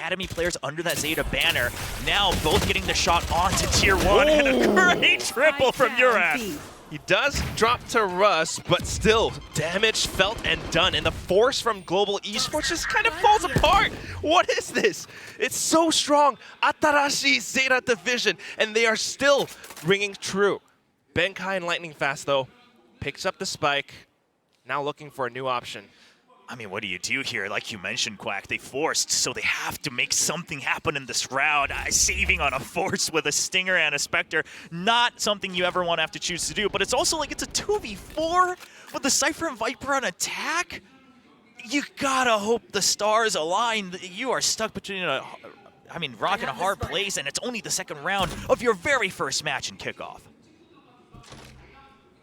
Academy players under that ZETA banner. Now both getting the shot onto tier 1 and a great triple from Uran. He does drop to Russ, but still, damage felt and done. And the force from Global Esports just kind of falls apart. What is this? It's so strong. Atarashi ZETA division, and they are still ringing true. Benkai and Lightning Fast, though, picks up the spike. Now looking for a new option. I mean, what do you do here? Like you mentioned, Quack, they forced, so they have to make something happen in this round. Saving on a force with a Stinger and a Spectre, not something you ever want to have to choose to do, but it's also like it's a 2v4 with the Cypher and Viper on attack. You gotta hope the stars align. You are stuck between rock and a hard place, and it's only the second round of your very first match in kickoff.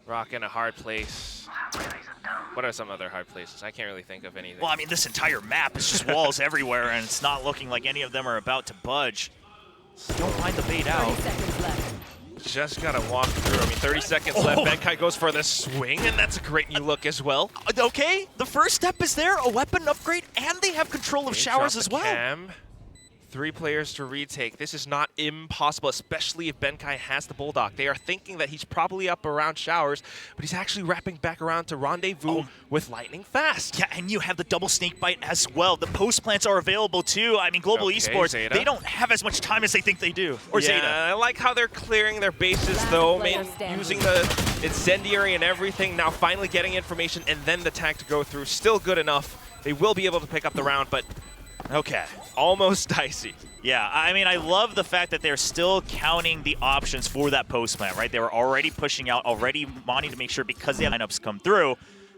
Rock in a hard place. What are some other hard places? I can't really think of anything. Well, I mean, this entire map is just walls everywhere, and it's not looking like any of them are about to budge. Don't mind the bait out. Just gotta walk through. I mean, 30 seconds left. Benkai goes for the swing, and that's a great new look as well. Okay, the first step is there, a weapon upgrade, and they have control of showers as well. Cam. 3 players to retake. This is not impossible, especially if Benkai has the Bulldog. They are thinking that he's probably up around showers, but he's actually wrapping back around to rendezvous with Lightning Fast. Yeah, and you have the double snake bite as well. The post plants are available too. I mean, Global Esports, ZETA. they don't have as much time as they think they do. Or yeah, ZETA. I like how they're clearing their bases though, using the incendiary and everything, now finally getting information and then the tag to go through. Still good enough. They will be able to pick up the round, but okay. Almost dicey. Yeah, I mean, I love the fact that they're still counting the options for that post plant, right? They were already pushing out, already wanting to make sure because the lineups come through.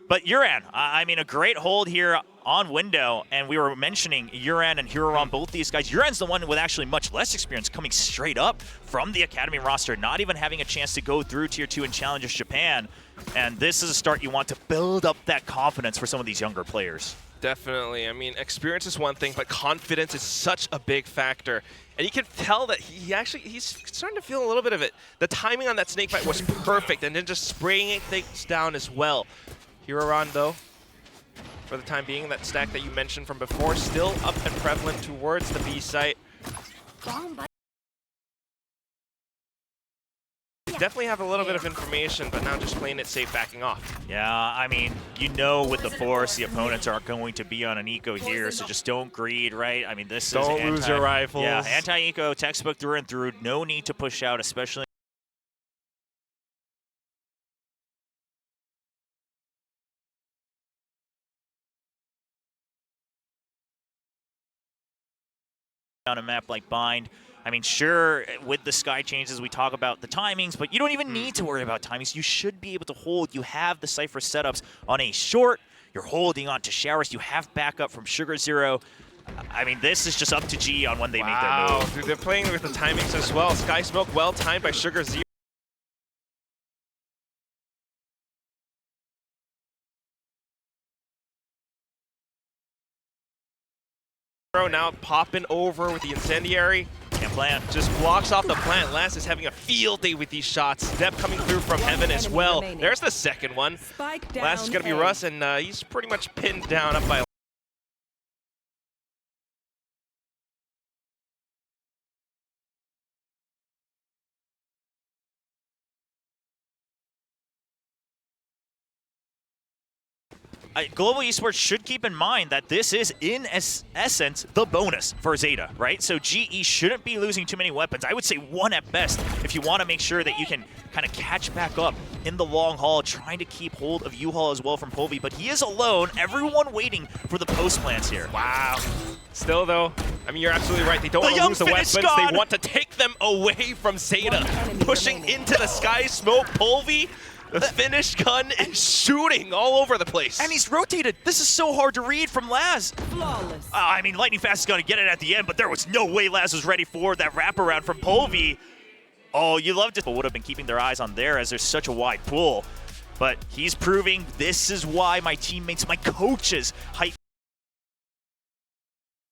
But Uran, I mean, a great hold here on window, and we were mentioning Uran and Huron, both these guys. Uran's the one with actually much less experience coming straight up from the Academy roster, not even having a chance to go through Tier 2 and Challengers Japan. And this is a start you want to build up that confidence for some of these younger players. Definitely. I mean, experience is one thing, but confidence is such a big factor. And you can tell that he's starting to feel a little bit of it. The timing on that snake bite was perfect, and then just spraying things down as well. Huron, though, for the time being, that stack that you mentioned from before, still up and prevalent towards the B site. Definitely have a little bit of information, but now just playing it safe, backing off. Yeah, I mean, you know with the force, the opponents aren't going to be on an eco here, so just don't greed, right? I mean, this is don't lose your rifles. Yeah, anti-eco, textbook through and through. No need to push out, especially. On a map like Bind. I mean, sure, with the sky changes, we talk about the timings, but you don't even need to worry about timings. You should be able to hold. You have the Cypher setups on a short. You're holding on to showers. You have backup from Sugar Zero. I mean, this is just up to G on when they make their move. Dude, they're playing with the timings as well. Sky Smoke well timed by Sugar Zero. Now popping over with the incendiary. Can't plan. Just blocks off the plant. Last is having a field day with these shots. Step coming through from heaven as well. There's the second one. Last is going to be Russ, and he's pretty much pinned down up by Global Esports should keep in mind that this is, in essence, the bonus for ZETA, right? So GE shouldn't be losing too many weapons. I would say one at best if you want to make sure that you can kind of catch back up in the long haul, trying to keep hold of U-Haul as well from Povey. But he is alone. Everyone waiting for the post plants here. Wow. Still, though, I mean, you're absolutely right. They don't want to lose the weapons. They want to take them away from ZETA. Pushing into the Sky Smoke. Povey, the finished gun, is shooting all over the place. And he's rotated. This is so hard to read from Laz. Flawless. I mean, Lightning Fast is going to get it at the end, but there was no way Laz was ready for that wraparound from Povey. Oh, you loved it. But would have been keeping their eyes on there as there's such a wide pool. But he's proving this is why my teammates, my coaches, hype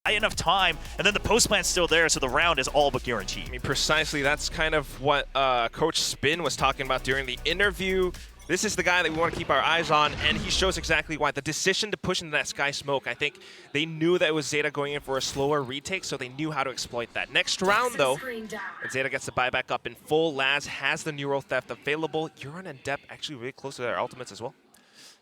enough time, and then the post plant's still there, so the round is all but guaranteed. I mean, precisely, that's kind of what Coach Spin was talking about during the interview. This is the guy that we want to keep our eyes on, and he shows exactly why. The decision to push into that Sky Smoke, I think they knew that it was ZETA going in for a slower retake, so they knew how to exploit that. Next round, though, and ZETA gets the buyback up in full. Laz has the Neuro Theft available. Yuron and Depp actually really close to their ultimates as well.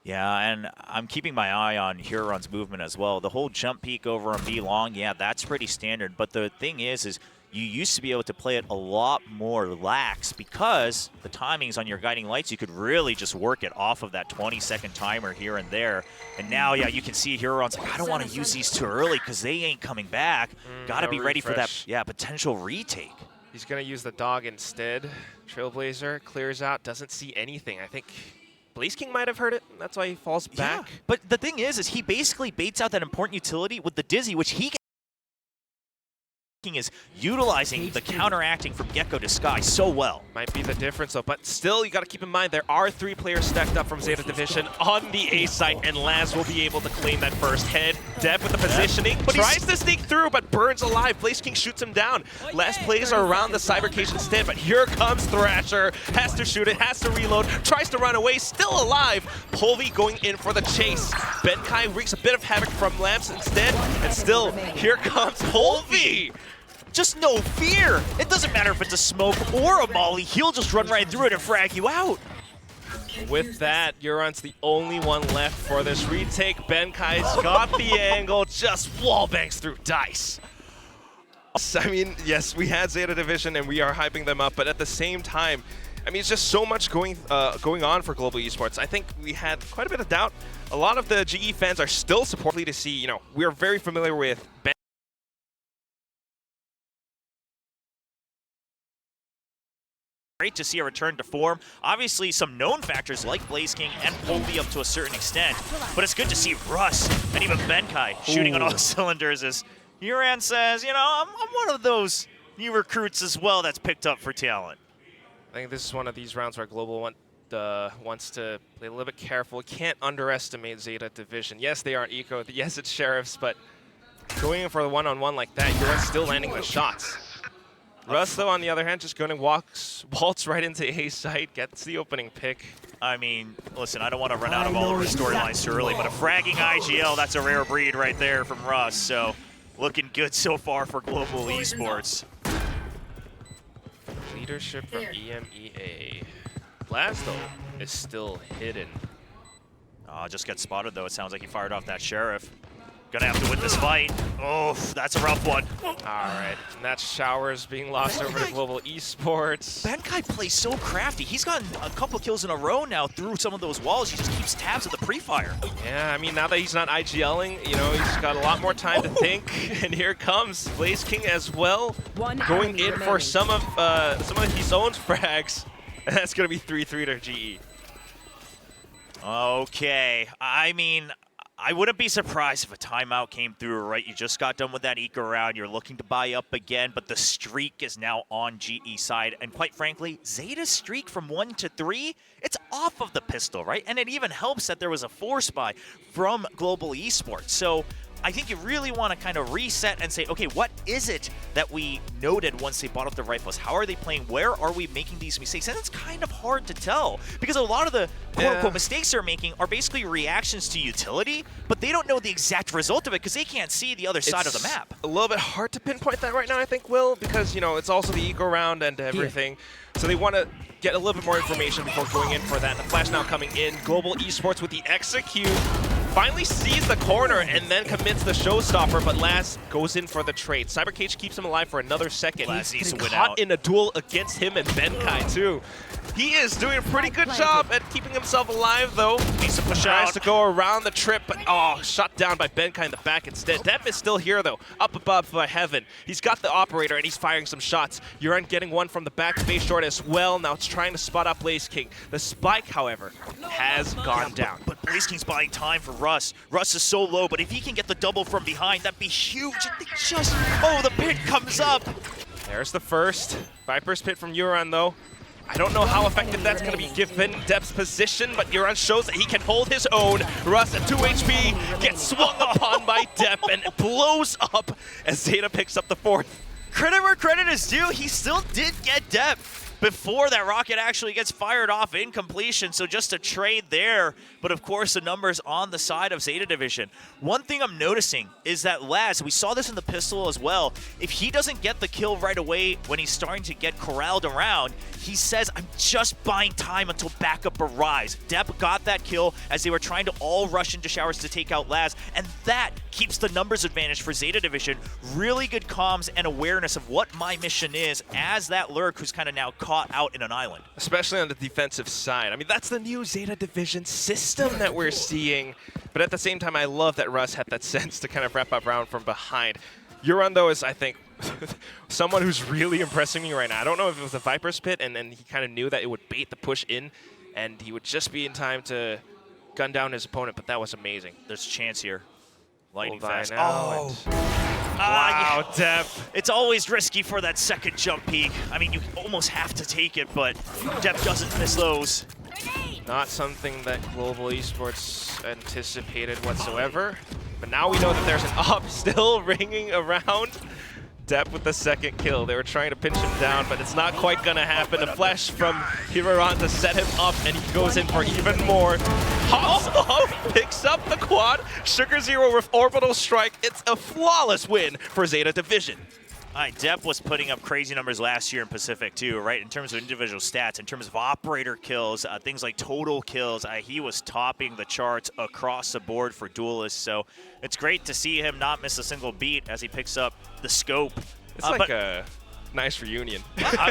Yeah, and I'm keeping my eye on Huron's movement as well. The whole jump peek over on B long, yeah, that's pretty standard. But the thing is you used to be able to play it a lot more lax because the timings on your guiding lights, you could really just work it off of that 20-second timer here and there. And now, yeah, you can see Huron's like, I don't want to use these too early because they ain't coming back. Got to be ready for that, yeah, potential retake. He's going to use the dog instead. Trailblazer clears out, doesn't see anything. I think Blaze King might have heard it. That's why he falls back. Yeah, but the thing is he basically baits out that important utility with the Dizzy, which he is utilizing the counteracting from Gecko to Sky so well. Might be the difference though, but still you got to keep in mind there are 3 players stacked up from ZETA Division on the A site, and Laz will be able to claim that first head. Dev with the positioning, but tries to sneak through, but burns alive. Blaze King shoots him down. Last plays are around the Cyber Cage instead, but here comes Thrasher. Has to shoot it, has to reload, tries to run away, still alive. Polvi going in for the chase. Benkai wreaks a bit of havoc from Lamps instead, and still, here comes Polvi. Just no fear. It doesn't matter if it's a smoke or a molly. He'll just run right through it and frag you out. With that, Euron's the only one left for this retake. Benkai's got the angle, just wallbangs through Dice. I mean, yes, we had ZETA Division and we are hyping them up, but at the same time, I mean, it's just so much going on for global esports. I think we had quite a bit of doubt. A lot of the GE fans are still supportive to see, you know, we're very familiar with Ben. Great to see a return to form. Obviously, some known factors like Blaze King and Polvi up to a certain extent, but it's good to see Russ and even Benkai shooting on all cylinders as Uran says, you know, I'm one of those new recruits as well that's picked up for talent. I think this is one of these rounds where Global wants to play a little bit careful. Can't underestimate ZETA Division. Yes, they aren't eco. Yes, it's Sheriffs, but going in for the one-on-one like that, Uran's still landing the shots. Russ, though, on the other hand, just going to waltz right into A site, gets the opening pick. I mean, listen, I don't want to run out of all of our storylines too early, but a fragging IGL, that's a rare breed right there from Russ. So, looking good so far for global esports. Leadership from EMEA. Laz, though, is still hidden. Just got spotted, though. It sounds like he fired off that Sheriff. Gonna have to win this fight. Oh, that's a rough one. All right, and that's Showers being lost over to global esports. Benkai plays so crafty. He's gotten a couple kills in a row now through some of those walls. He just keeps tabs of the pre-fire. Yeah, I mean, now that he's not IGLing, you know, he's got a lot more time to think. And here comes Blaze King as well, going in for some of his own frags. And that's gonna be 3-3 to GE. Okay, I mean, I wouldn't be surprised if a timeout came through, right? You just got done with that eco round. You're looking to buy up again, but the streak is now on GE side. And quite frankly, ZETA's streak from 1 to 3, it's off of the pistol, right? And it even helps that there was a force buy from global esports. So I think you really want to kind of reset and say, okay, what is it that we noted once they bought up the rifles? How are they playing? Where are we making these mistakes? And it's kind of hard to tell because a lot of the quote-unquote mistakes they're making are basically reactions to utility, but they don't know the exact result of it because they can't see the other side of the map. A little bit hard to pinpoint that right now, I think, Will, because, you know, it's also the eco round and everything. Yeah. So they want to get a little bit more information before going in for that. The flash now coming in. Global Esports with the execute. Finally sees the corner and then commits the showstopper, but Laz goes in for the trade. Cyber Cage keeps him alive for another second. Laz needs to win caught out in a duel against him and Benkai too. He is doing a pretty good job at keeping himself alive though. Needs to push Tries out. to go around the trip, but shot down by Benkai in the back instead. Dev is still here though, up above by Heaven. He's got the operator and he's firing some shots. Yuran getting one from the back face short as well. Now it's trying to spot up Blaze King. The spike, however, has gone down. But Blaze King's buying time for Russ. Russ is so low, but if he can get the double from behind, that'd be huge. And they just, the pit comes up. There's the first. Viper's pit from Yuran though. I don't know how effective that's going to be given Depp's position, but Yuran shows that he can hold his own. Russ at 2 HP gets swung upon by Depp and blows up as ZETA picks up the fourth. Credit where credit is due, he still did get Depp. before that rocket actually gets fired off in completion. So just a trade there, but of course the numbers on the side of ZETA Division. One thing I'm noticing is that Laz, we saw this in the pistol as well, if he doesn't get the kill right away when he's starting to get corralled around, he says, I'm just buying time until backup arrives. Depp got that kill as they were trying to all rush into showers to take out Laz, and that keeps the numbers advantage for ZETA Division. Really good comms and awareness of what my mission is as that lurk who's kind of now caught out in an island. Especially on the defensive side. I mean, that's the new ZETA Division system that we're seeing. But at the same time, I love that Russ had that sense to kind of wrap up around from behind. Euron, though, is, I think, someone who's really impressing me right now. I don't know if it was the Viper's Pit, and then he kind of knew that it would bait the push in, and he would just be in time to gun down his opponent, but that was amazing. There's a chance here. Lightning fast. Wow, Yeah. Depp. It's always risky for that second jump peak. I mean, you almost have to take it, but Depp doesn't miss those. Not something that Global Esports anticipated whatsoever. But now we know that there's an op still ringing around. Depp with the second kill. They were trying to pinch him down, but it's not quite gonna happen. A flash from Hiroran to set him up, and he goes in for even more. Hops up, picks up the quad. Sugar Zero with orbital strike. It's a flawless win for ZETA Division. All right, Depp was putting up crazy numbers last year in Pacific too, right? In terms of individual stats, in terms of operator kills, things like total kills, he was topping the charts across the board for duelists. So it's great to see him not miss a single beat as he picks up the scope. It's like a nice reunion.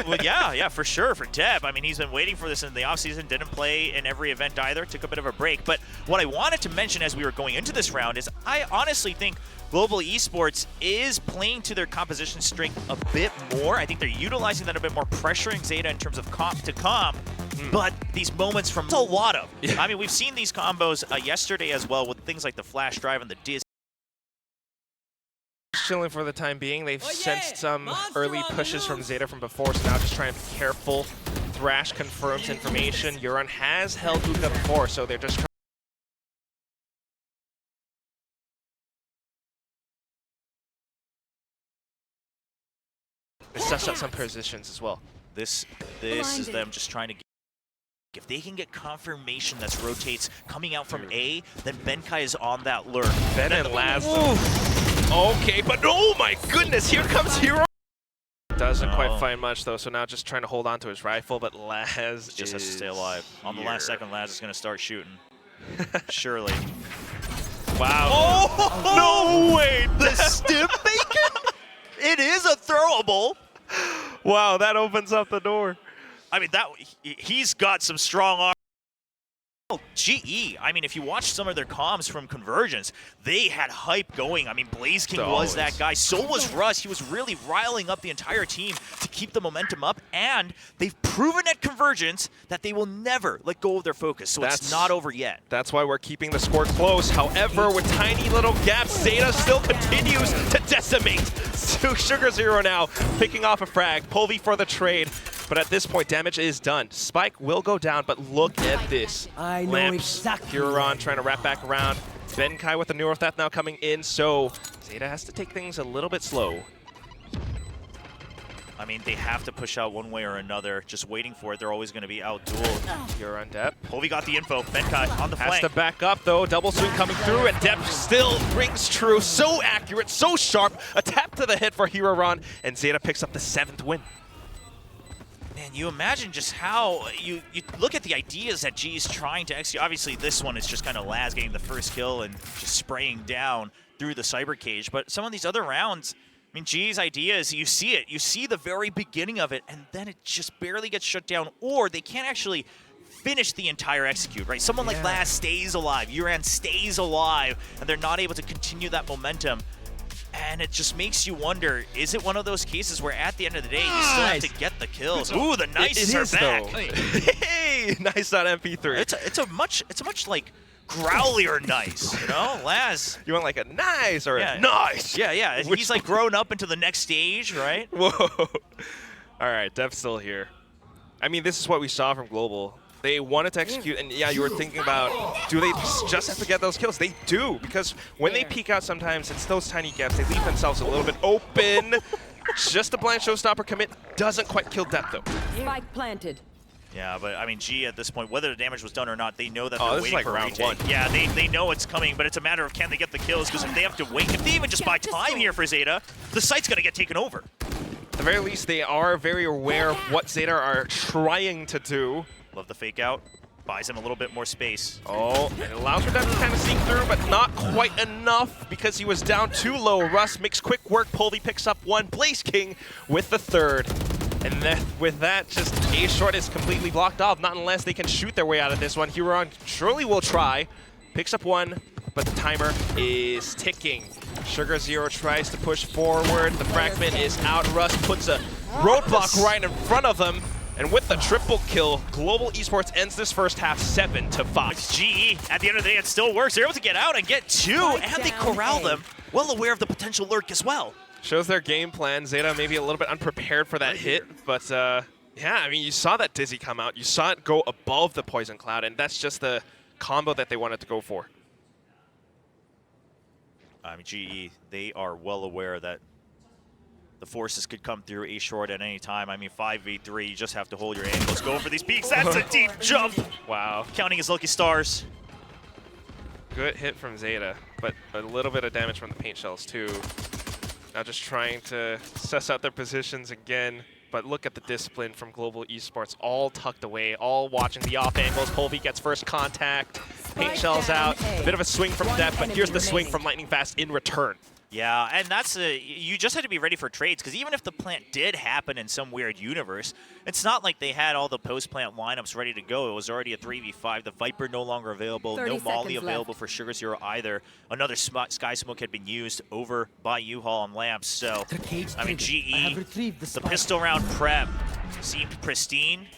Well, yeah, for sure, for Depp. I mean, he's been waiting for this in the offseason, didn't play in every event either, took a bit of a break. But what I wanted to mention as we were going into this round is I honestly think Global Esports is playing to their composition strength a bit more. I think they're utilizing that a bit more, pressuring ZETA in terms of comp to comp. But these moments from a lot of. I mean, we've seen these combos yesterday as well with things like the flash drive and the Diz. Chilling for the time being. They've sensed some early pushes from ZETA from before, so now just trying to be careful. Thrash confirms information. Euron has held Hookah before, so they're just trying. They sussed out some positions as well. This is them just trying to get. If they can get confirmation that rotates coming out from A, then Benkai is on that lurk. Ben and Laz. Okay, but oh my goodness, here comes Hero. Doesn't quite find much though, so now just trying to hold on to his rifle, but Laz just has to stay alive. On the last second, Laz is going to start shooting. Surely. Wow. Oh, no way! The stim bacon? It is a throwable. Wow, that opens up the door. I mean, he's got some strong arms. Oh, GE, I mean, if you watch some of their comms from Convergence, they had hype going. I mean, Blaze King was that guy. So was Russ. He was really riling up the entire team to keep the momentum up. And they've proven at Convergence that they will never let go of their focus. So it's not over yet. That's why we're keeping the score close. However, with tiny little gaps, ZETA still continues to decimate. Sugar Zero now picking off a frag. Pulvy for the trade. But at this point, damage is done. Spike will go down, but look at this. I know Lamps, exactly. Huron trying to wrap back around. Benkai with the Neuro Theft now coming in, so ZETA has to take things a little bit slow. I mean, they have to push out one way or another. Just waiting for it. They're always going to be out-dueled. Huron Depp. Pulvy got the info. Benkai on the flank. Has to back up, though. Double swing coming through, and Depp still rings true. So accurate, so sharp. A tap to the head for Huron, and ZETA picks up the 7th win. Man, you imagine just how you look at the ideas that G's trying to execute. Obviously, this one is just kind of Laz getting the first kill and just spraying down through the cyber cage. But some of these other rounds, I mean, G's ideas, you see it. You see the very beginning of it, and then it just barely gets shut down, or they can't actually finish the entire execute, right? Someone like Laz stays alive, Uran stays alive, and they're not able to continue that momentum. And it just makes you wonder, is it one of those cases where at the end of the day, you still have to get the kills? Ooh, the nice are back. Hey, nice.mp3. It's a much like growlier nice, you know? Laz. You want like a nice or a nice? Yeah. He's like grown up into the next stage, right? Whoa. All right, Dev's still here. I mean, this is what we saw from Global. They wanted to execute, and yeah, you were thinking about, do they just have to get those kills? They do, because when they peek out sometimes, it's those tiny gaps. They leave themselves a little bit open. Just a blind showstopper commit doesn't quite kill Depth though. Spike planted. Yeah, but I mean, G at this point, whether the damage was done or not, they know that Oh, they're this is waiting like for a round retake. one. Yeah, they know it's coming, but it's a matter of can they get the kills, because if they have to wait, if they even just buy time here for ZETA, the site's going to get taken over. At the very least, they are very aware of what ZETA are trying to do. Love the fake out. Buys him a little bit more space. Oh, and it allows for Depth to kind of sneak through, but not quite enough because he was down too low. Russ makes quick work. Polvi picks up one. Blaze King with the third. And then with that, just A short is completely blocked off, not unless they can shoot their way out of this one. Huron surely will try. Picks up one, but the timer is ticking. Sugar Zero tries to push forward. The fragment is out. Russ puts a roadblock right in front of them. And with the triple kill, Global Esports ends this first half 7-5. GE, at the end of the day, it still works. They're able to get out and get two, and they corral them. Well aware of the potential lurk as well. Shows their game plan. ZETA maybe a little bit unprepared for that hit, but yeah, I mean, you saw that Dizzy come out. You saw it go above the Poison Cloud, and that's just the combo that they wanted to go for. I mean, GE, they are well aware that the forces could come through A short at any time. I mean, 5v3, you just have to hold your angles. Go for these peaks. That's a deep jump. Wow. Counting his lucky stars. Good hit from ZETA, but a little bit of damage from the paint shells too. Now just trying to suss out their positions again. But look at the discipline from Global Esports, all tucked away, all watching the off angles. Polvi gets first contact, paint shells out, bit of a swing from Depth, but here's the swing from Lightning Fast in return. Yeah, and that's you just had to be ready for trades, because even if the plant did happen in some weird universe, it's not like they had all the post-plant lineups ready to go. It was already a 3v5. The Viper no longer available. No Molly available for Sugar Zero either. Another Sky Smoke had been used over by U-Haul and Lamps. So, I mean, GE, the pistol round prep seemed pristine.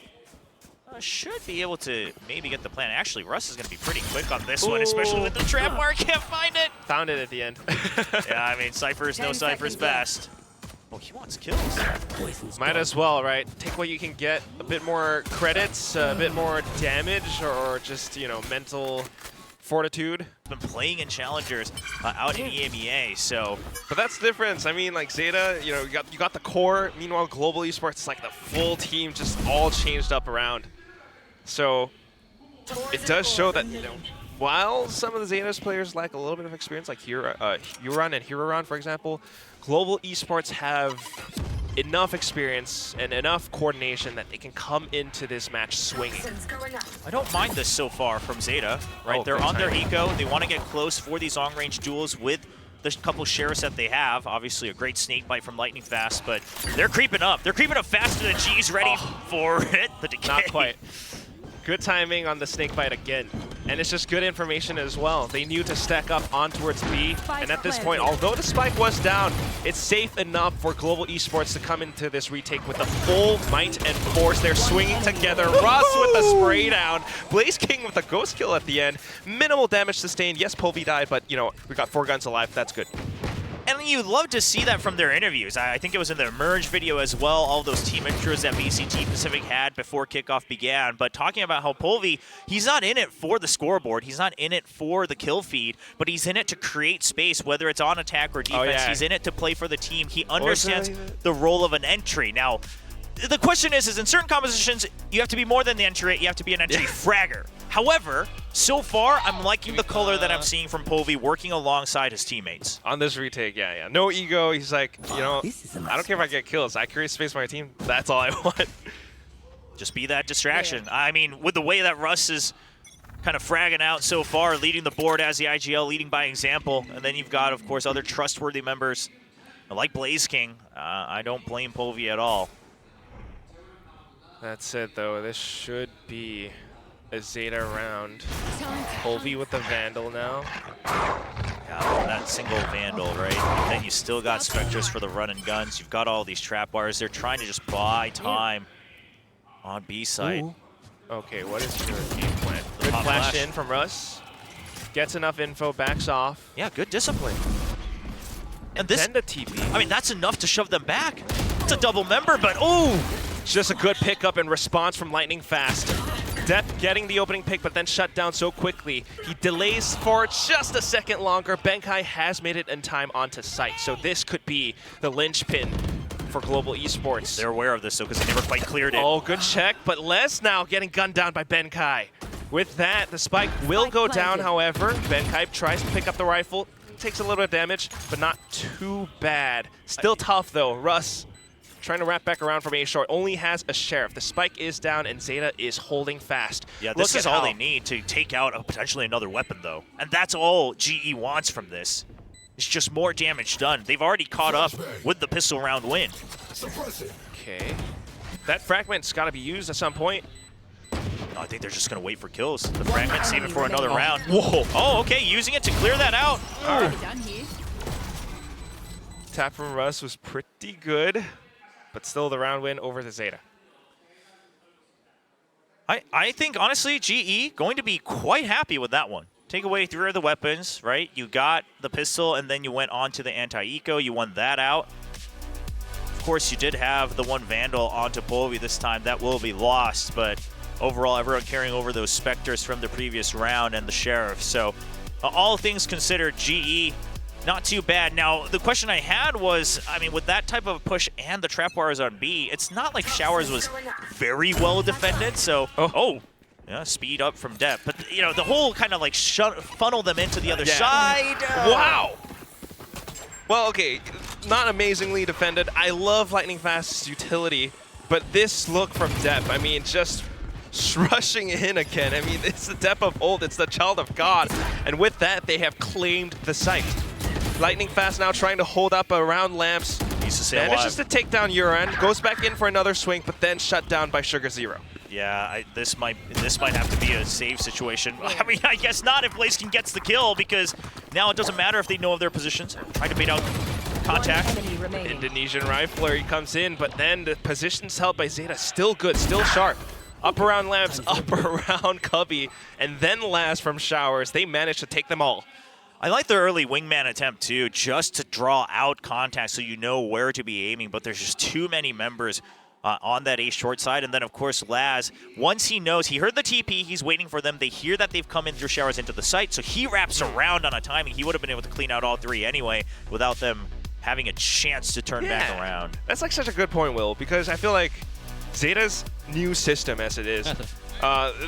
Should be able to maybe get the plan. Actually, Russ is going to be pretty quick on this one, especially with the trap mark. Can't find it. Found it at the end. Yeah, I mean, Cypher's no Cypher's best. Oh, he wants kills. Might as well, right? Take what you can get. A bit more credits, a bit more damage, or just, you know, mental fortitude. Been playing in challengers out in EMEA, so. But that's the difference. I mean, like ZETA, you know, you got the core. Meanwhile, Global Esports is like the full team, just all changed up around. So it does show that, you know, while some of the ZETA's players lack a little bit of experience, like Huron and Huron, for example, Global Esports have enough experience and enough coordination that they can come into this match swinging. I don't mind this so far from ZETA, right? Oh, they're on their eco. They want to get close for these long-range duels with the couple sheriffs that they have. Obviously, a great snake bite from Lightning Fast, but they're creeping up. They're creeping up faster than G's ready for it. The decay. Not quite. Good timing on the snake bite again. And it's just good information as well. They knew to stack up on towards B. And at this point, although the spike was down, it's safe enough for Global Esports to come into this retake with the full might and force. They're swinging together. Russ with the spray down. Blaze King with a ghost kill at the end. Minimal damage sustained. Yes, Polvi died, but, you know, we got 4 guns alive. That's good. And you'd love to see that from their interviews. I think it was in the Emerge video as well, all those team intros that VCT Pacific had before kickoff began. But talking about how Polvi, he's not in it for the scoreboard. He's not in it for the kill feed, but he's in it to create space, whether it's on attack or defense. Oh, yeah. He's in it to play for the team. He understands the role of an entry. Now, the question is in certain compositions, you have to be more than the entry. You have to be an entry fragger. However, so far, I'm liking the color that I'm seeing from Polvi working alongside his teammates. On this retake, yeah. No ego. He's like, you know, I don't care if I get kills. I create space for my team. That's all I want. Just be that distraction. Yeah. I mean, with the way that Russ is kind of fragging out so far, leading the board as the IGL, leading by example, and then you've got, of course, other trustworthy members like Blaze King. I don't blame Polvi at all. That's it, though. This should be a ZETA round. Polvi with the Vandal now. Yeah, that single Vandal, right? And then you still got Spectres for the run and guns. You've got all these trap bars. They're trying to just buy time on B site. Ooh. Okay, what is your game plan? Good flash in from Russ. Gets enough info, backs off. Yeah, good discipline. And this, then the TP. I mean, that's enough to shove them back. It's a double member, but ooh! It's just a good pickup and response from Lightning Fast. Depth getting the opening pick, but then shut down so quickly. He delays for just a second longer. Benkai has made it in time onto site, so this could be the linchpin for Global Esports. They're aware of this, though, because they never quite cleared it. Oh, good check, but Les now getting gunned down by Benkai. With that, the spike will go down, however. Benkai tries to pick up the rifle, takes a little bit of damage, but not too bad. Still tough, though. Russ trying to wrap back around from A short, only has a sheriff. The spike is down, and ZETA is holding fast. Yeah, this is all they need to take out potentially another weapon, though. And that's all GE wants from this. It's just more damage done. They've already caught up with the pistol round win. Okay. That fragment's got to be used at some point. I think they're just going to wait for kills. The fragment, save it for another round. Whoa. Oh, okay, using it to clear that out. Tap from Russ was pretty good, but still the round win over the ZETA. I think, honestly, GE going to be quite happy with that one. Take away 3 of the weapons, right? You got the pistol, and then you went on to the anti-eco. You won that out. Of course, you did have the one Vandal onto Polvi this time. That will be lost, but overall, everyone carrying over those Spectres from the previous round and the Sheriff. So, all things considered, GE, not too bad. Now, the question I had was, I mean, with that type of push and the trap wires on B, it's not like Showers was very well defended. So, yeah, speed up from depth. But, you know, the whole kind of like funnel them into the other side. Wow. Well, okay, not amazingly defended. I love Lightning Fast's utility, but this look from depth, I mean, just rushing in again. I mean, it's the depth of old, it's the child of God. And with that, they have claimed the site. Lightning Fast now trying to hold up around Lamps. Manages to take down Uran, goes back in for another swing, but then shut down by Sugar Zero. Yeah, this might have to be a save situation. I mean, I guess not if Blaziken gets the kill, because now it doesn't matter if they know of their positions. Try to bait out contact. Indonesian Rifler, he comes in, but then the positions held by ZETA still good, still sharp. Up around Lamps, up around Cubby, and then last from Showers. They managed to take them all. I like the early wingman attempt, too, just to draw out contact so you know where to be aiming, but there's just too many members on that A short side. And then, of course, Laz, once he knows, he heard the TP, he's waiting for them. They hear that they've come in through Showers into the site, so he wraps around on a timing. He would have been able to clean out all 3 anyway without them having a chance to turn back around. That's like such a good point, Will, because I feel like ZETA's new system as it is,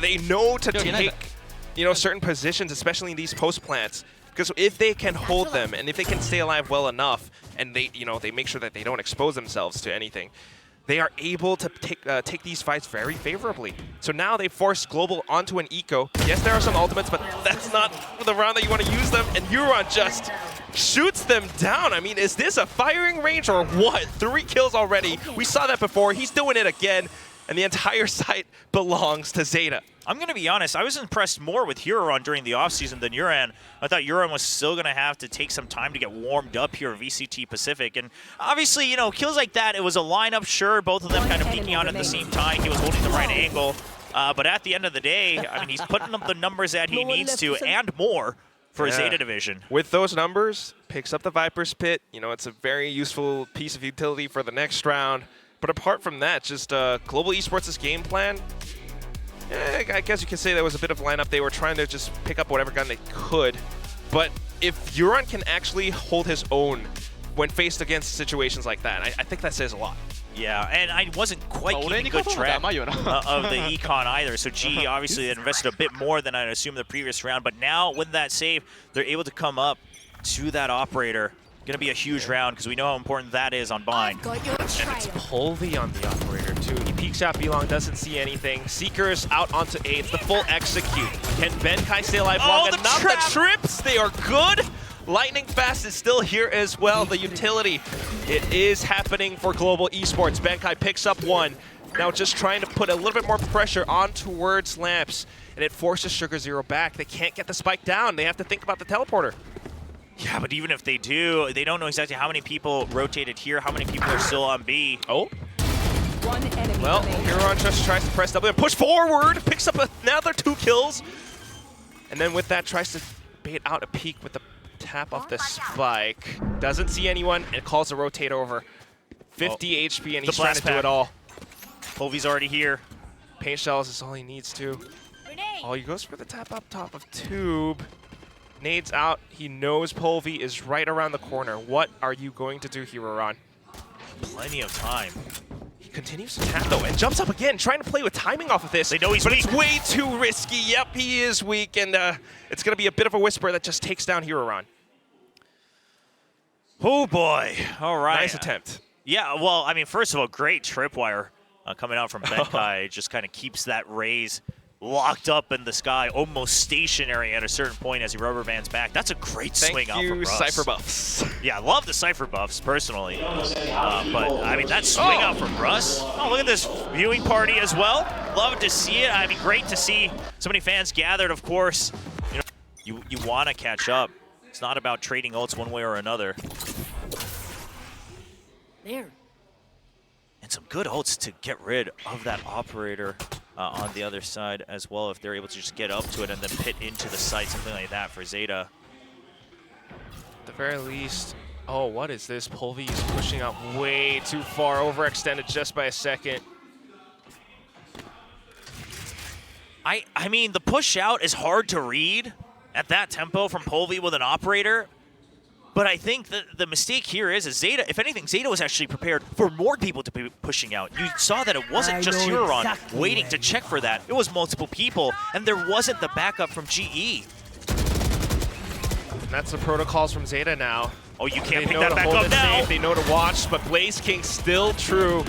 they know to take, you know, certain positions, especially in these post plants. Because if they can hold them and if they can stay alive well enough, and they, you know, they make sure that they don't expose themselves to anything, they are able to take these fights very favorably. So now they force Global onto an eco. Yes, there are some ultimates, but that's not the round that you want to use them. And Euron just shoots them down. I mean, is this a firing range or what? 3 kills already. We saw that before. He's doing it again. And the entire site belongs to ZETA. I'm going to be honest, I was impressed more with Huron during the offseason than Uran. I thought Uran was still going to have to take some time to get warmed up here at VCT Pacific. And obviously, you know, kills like that, it was a lineup, sure, both of them kind of peeking out at the same time. He was holding the right angle. But at the end of the day, I mean, he's putting up the numbers that he needs to and more for his ZETA division. With those numbers, picks up the Viper's Pit. You know, it's a very useful piece of utility for the next round. But apart from that, just Global Esports' game plan, I guess you could say there was a bit of lineup. They were trying to just pick up whatever gun they could. But if Euron can actually hold his own when faced against situations like that, I think that says a lot. Yeah, and I wasn't quite keeping good track of the econ either. So GE obviously had invested a bit more than I'd assumed the previous round. But now with that save, they're able to come up to that operator. Going to be a huge round because we know how important that is on bind. And it's Polvi on the operator too. He peeks out B-Long, doesn't see anything. Seekers out onto A. It's the full execute. Can Benkai stay alive long enough? The trips, they are good. Lightning Fast is still here as well. The utility, it is happening for Global Esports. Benkai picks up 1. Now just trying to put a little bit more pressure on towards Lamps, and it forces Sugar Zero back. They can't get the spike down. They have to think about the teleporter. Yeah, but even if they do, they don't know exactly how many people rotated here, how many people are still on B. Oh. Well, Huron just tries to press W and push forward, picks up another 2 kills. And then with that, tries to bait out a peek with the tap off the spike. Doesn't see anyone, and calls a rotate over. 50 HP, and he's trying to do it all. Polvi's already here. Paint shells is all he needs to. Oh, he goes for the tap up top of Tube. Nades out. He knows Polvi is right around the corner. What are you going to do here, Ron? Plenty of time. He continues to tap though and jumps up again, trying to play with timing off of this. They know he's but weak. It's way too risky. Yep, he is weak, and it's going to be a bit of a whisper that just takes down Hiroran. Oh boy. All right. Nice attempt. Yeah, well, I mean, first of all, great tripwire coming out from Benkai. Just kind of keeps that raise locked up in the sky, almost stationary at a certain point as he rubber bands back. That's a great swing out from Russ. Cypher buffs. Yeah, I love the Cypher buffs, personally. But, I mean, that swing out from Russ. Oh, look at this viewing party as well. Love to see it. I mean, great to see so many fans gathered, of course. You know, you want to catch up. It's not about trading ults one way or another. There. And some good ults to get rid of that operator on the other side as well, if they're able to just get up to it and then pit into the site, something like that for ZETA. At the very least, oh, what is this? Polvi is pushing out way too far, overextended just by a second. I mean, the push out is hard to read at that tempo from Polvi with an operator. But I think that the mistake here is ZETA, if anything, ZETA was actually prepared for more people to be pushing out. You saw that it wasn't just Hiroran waiting to check for that. It was multiple people, and there wasn't the backup from GE. And that's the protocols from ZETA now. Oh, you can't They pick know that to back hold up it now. safe, they know to watch, but Blaze King still true.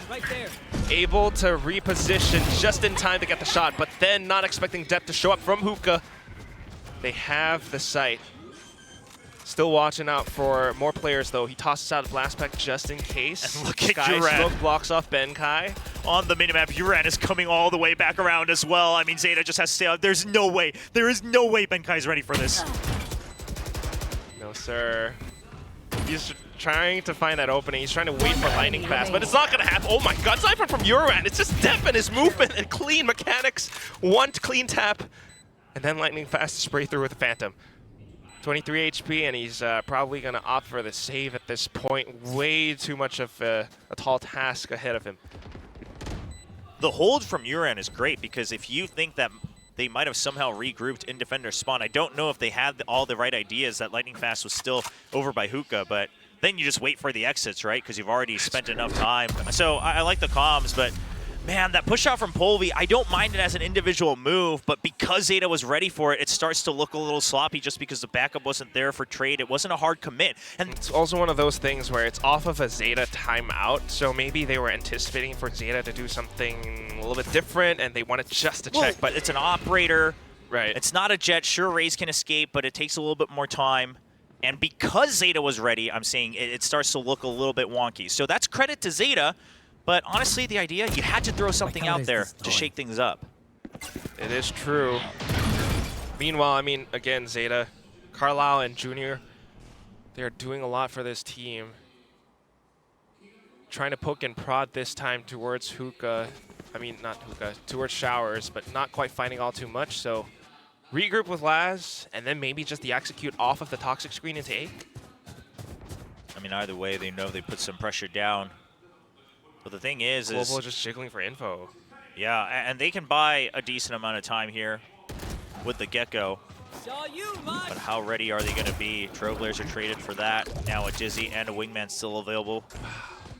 Right there. Able to reposition just in time to get the shot, but then not expecting depth to show up from Hookah. They have the sight. Still watching out for more players, though. He tosses out a blast pack just in case. And look at Sky Uran. Smoke blocks off Benkai. On the minimap, Uran is coming all the way back around as well. I mean, ZETA just has to stay out. There's no way. There is no way Benkai's ready for this. No, sir. He's trying to find that opening. He's trying to wait for lightning fast, but it's not going to happen. Oh my god, Cypher from Uran. It's just depth in his movement and clean mechanics. One clean tap, and then lightning fast to spray through with the Phantom. 23 HP, and he's probably going to opt for the save at this point. Way too much of a tall task ahead of him. The hold from Uran is great because if you think that they might have somehow regrouped in defender spawn, I don't know if they had all the right ideas that lightning fast was still over by Hookah, but then you just wait for the exits, right? Because you've already spent enough time. So I like the comms, but man, that push out from Polvi, I don't mind it as an individual move, but because ZETA was ready for it, it starts to look a little sloppy just because the backup wasn't there for trade. It wasn't a hard commit. And It's also one of those things where it's off of a ZETA timeout, so maybe they were anticipating for ZETA to do something a little bit different, and they wanted just to check. but it's an operator. Right. It's not a jet. Sure, Raze can escape, but it takes a little bit more time. And because ZETA was ready, I'm saying it starts to look a little bit wonky. So that's credit to ZETA. But honestly, the idea, you had to throw something out there to shake things up. It is true. Meanwhile, I mean, again, ZETA, Carlisle and Junior, they're doing a lot for this team. Trying to poke and prod this time towards Hookah. I mean, not Hookah, towards Showers, but not quite finding all too much. So regroup with Laz, and then maybe just the execute off of the toxic screen into A. I mean, either way, they know they put some pressure down. But the thing is Global just jiggling for info. yeah, and they can buy a decent amount of time here with the Gecko. But how ready are they going to be? Trailblazers are traded for that. Now a Dizzy and a Wingman still available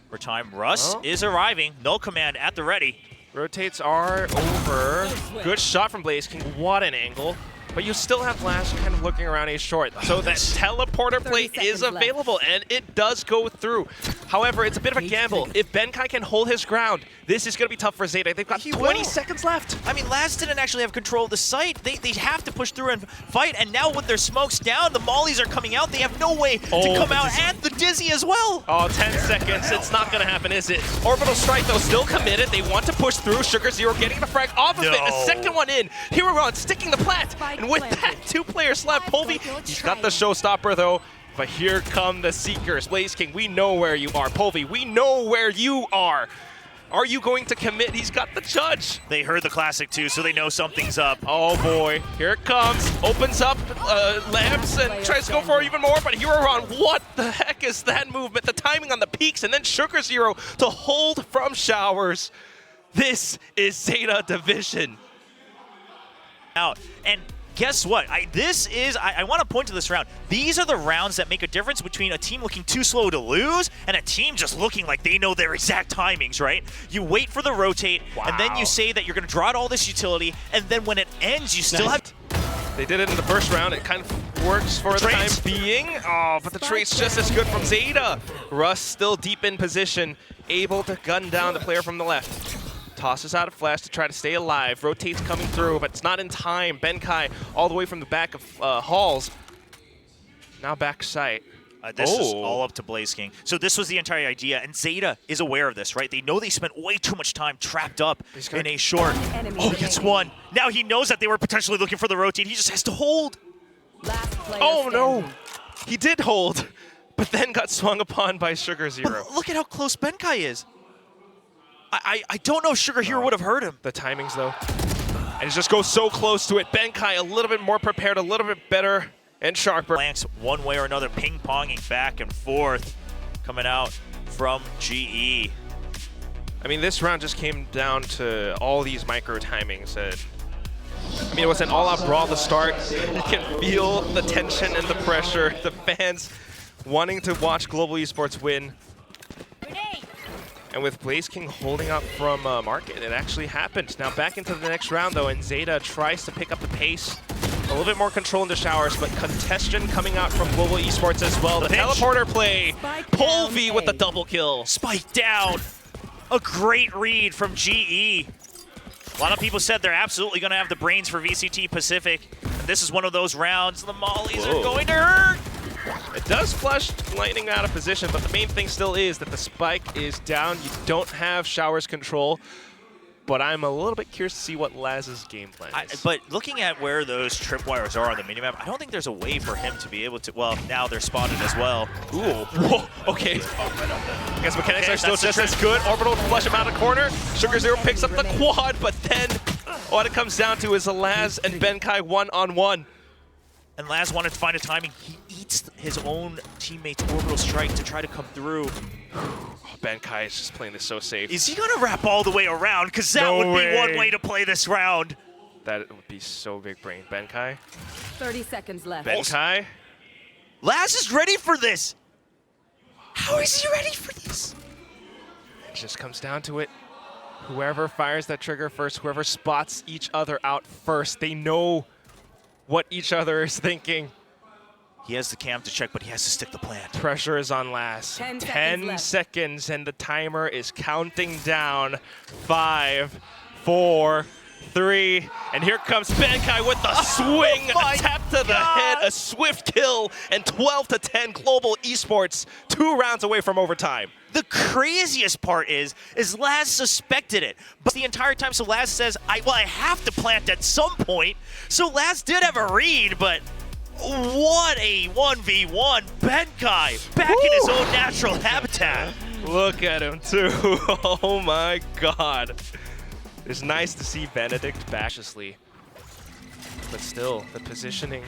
for time. Russ is arriving. No command at the ready. Rotates are over. Good shot from Blaze King. What an angle. But you still have Lash kind of looking around A short. So that teleporter play is available, and it does go through. However, it's a bit of a gamble. If Benkai can hold his ground, this is going to be tough for ZETA. They've got 20 seconds left. I mean, Laz didn't actually have control of the site. They have to push through and fight, and now with their smokes down, the mollies are coming out. They have no way to come out, and the Dizzy as well. Oh, 10 seconds. It's not going to happen, is it? Orbital Strike, though, still committed. They want to push through. Sugar Zero getting the frag off of it. A second one in. Hiroran sticking the plat. And with that, 2 players left. Polvi, he's got the showstopper, though. But here come the Seekers. Blaze King, we know where you are. Polvi, we know where you are. Are you going to commit? He's got the judge. They heard the classic too, so they know something's up. Oh boy, here it comes. Opens up lamps and tries to go for even more, but Hiroran, what the heck is that movement? The timing on the peaks, and then Sugar Zero to hold from Showers. This is ZETA Division. Out. And guess what? I want to point to this round. These are the rounds that make a difference between a team looking too slow to lose and a team just looking like they know their exact timings, right? You wait for the rotate, and then you say that you're going to draw out all this utility, and then when it ends, you still have... They did it in the first round. It kind of works for the time being. Oh, but the trade's just as good from ZETA. Russ still deep in position, able to gun down the player from the left. Tosses out a flash to try to stay alive. Rotates coming through, but it's not in time. Ben-Kai all the way from the back of Halls. Now back sight. This is all up to Blaze King. So this was the entire idea, and ZETA is aware of this, right? They know they spent way too much time trapped up in a short. Oh, he gets one. Now he knows that they were potentially looking for the rotate. He just has to hold. Oh, no. He did hold, but then got swung upon by Sugar Zero. But look at how close Ben-Kai is. I don't know if Sugar Hero would have hurt him. The timings, though. And it just goes so close to it. Ben-Kai a little bit more prepared, a little bit better and sharper. Blanks one way or another, ping-ponging back and forth, coming out from GE. I mean, this round just came down to all these micro timings. I mean, it was an all-out brawl to start. You can feel the tension and the pressure. The fans wanting to watch Global Esports win. And with Blaze King holding up from Market, it actually happened. Now back into the next round, though, and ZETA tries to pick up the pace. A little bit more control in the showers, but congestion coming out from Global Esports as well. The teleporter play. Polvi with the double kill. Spike down. A great read from GE. A lot of people said they're absolutely going to have the brains for VCT Pacific. And this is one of those rounds. The mollies are going to hurt. It does flush Lightning out of position, but the main thing still is that the spike is down. You don't have showers control. But I'm a little bit curious to see what Laz's game plan is. But looking at where those tripwires are on the minimap, I don't think there's a way for him to be able to... Well, now they're spotted as well. Ooh. Whoa. Okay. I guess mechanics are still just as good. Orbital to flush him out of the corner. Sugar Zero picks up the quad, but then what it comes down to is a Laz and Ben-Kai one-on-one. And Laz wanted to find a timing. He eats his own teammate's orbital strike to try to come through. Ben-Kai is just playing this so safe. Is he going to wrap all the way around? Because that would be one way to play this round. That would be so big brain. Ben-Kai. 30 seconds left. Ben-Kai. Laz is ready for this. How is he ready for this? It just comes down to it. Whoever fires that trigger first, whoever spots each other out first, they know what each other is thinking. He has the cam to check, but he has to stick the plan. Pressure is on Laz. 10 seconds, and the timer is counting down. 5, 4, 3, and here comes Ben-Kai with the swing, a tap to the head, a swift kill, and 12-10 Global Esports, 2 rounds away from overtime. The craziest part is Laz suspected it, but the entire time, so Laz says, I have to plant at some point. So Laz did have a read, but what a 1v1. Ben-Kai back in his own natural habitat. Look at him, too. Oh, my God. It's nice to see Benedict cautiously, but still, the positioning.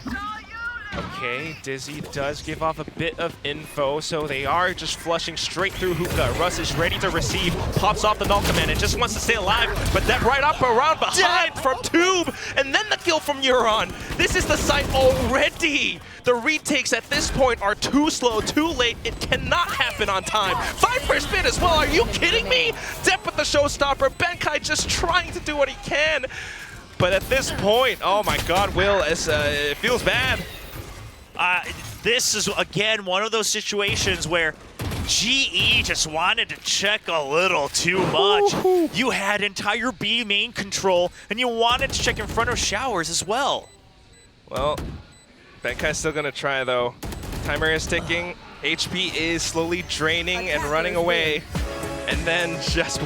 Okay, Dizzy does give off a bit of info, so they are just flushing straight through Hookah. Russ is ready to receive, pops off the null command and just wants to stay alive, but that right up around behind from Tube, and then the kill from Euron. This is the site already. The retakes at this point are too slow, too late. It cannot happen on time. 5 per spin as well, are you kidding me? Depp with the showstopper, Ben-Kai just trying to do what he can. But at this point, oh my God, Will, it feels bad. This is, again, one of those situations where GE just wanted to check a little too much. You had entire B main control, and you wanted to check in front of showers as well. Well, Ben-Kai's still going to try, though. Timer is ticking. HP is slowly draining and running away. And then just